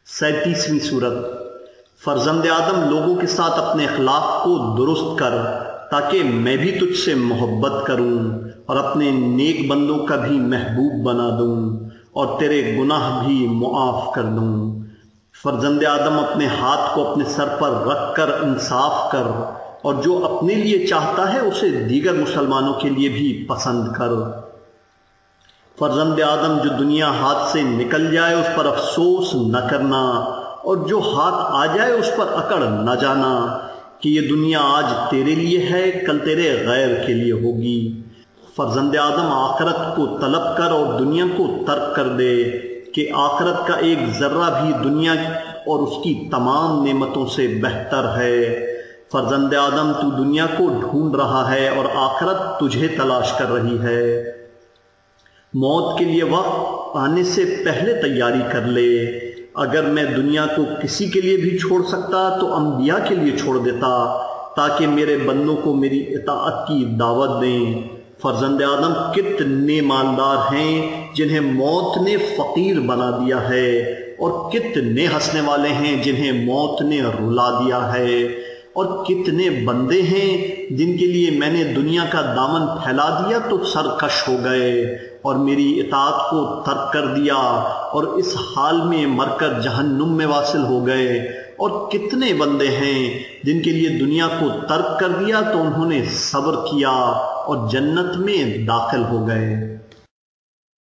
37ویں سورت۔ فرزند آدم لوگوں کے ساتھ اپنے اخلاق کو درست کر تاکہ میں بھی تجھ سے محبت کروں اور اپنے نیک بندوں کا بھی محبوب بنا دوں اور تیرے گناہ بھی معاف کر دوں۔ فرزند آدم اپنے ہاتھ کو اپنے سر پر رکھ کر انصاف کر، اور جو اپنے لیے چاہتا ہے اسے دیگر مسلمانوں کے لیے بھی پسند کر۔ فرزند آدم جو دنیا ہاتھ سے نکل جائے اس پر افسوس نہ کرنا، اور جو ہاتھ آ جائے اس پر اکڑ نہ جانا کہ یہ دنیا آج تیرے لیے ہے، کل تیرے غیر کے لیے ہوگی۔ فرزند آدم آخرت کو طلب کر اور دنیا کو ترک کر دے کہ آخرت کا ایک ذرہ بھی دنیا اور اس کی تمام نعمتوں سے بہتر ہے۔ فرزند آدم تو دنیا کو ڈھونڈ رہا ہے اور آخرت تجھے تلاش کر رہی ہے۔ موت کے لیے وقت آنے سے پہلے تیاری کر لے۔ اگر میں دنیا کو کسی کے لیے بھی چھوڑ سکتا تو انبیاء کے لیے چھوڑ دیتا تاکہ میرے بندوں کو میری اطاعت کی دعوت دیں۔ فرزند آدم کتنے مالدار ہیں جنہیں موت نے فقیر بنا دیا ہے، اور کتنے ہنسنے والے ہیں جنہیں موت نے رلا دیا ہے، اور کتنے بندے ہیں جن کے لیے میں نے دنیا کا دامن پھیلا دیا تو سرکش ہو گئے اور میری اطاعت کو ترک کر دیا اور اس حال میں مر کر جہنم میں واصل ہو گئے، اور کتنے بندے ہیں جن کے لیے دنیا کو ترک کر دیا تو انہوں نے صبر کیا اور جنت میں داخل ہو گئے۔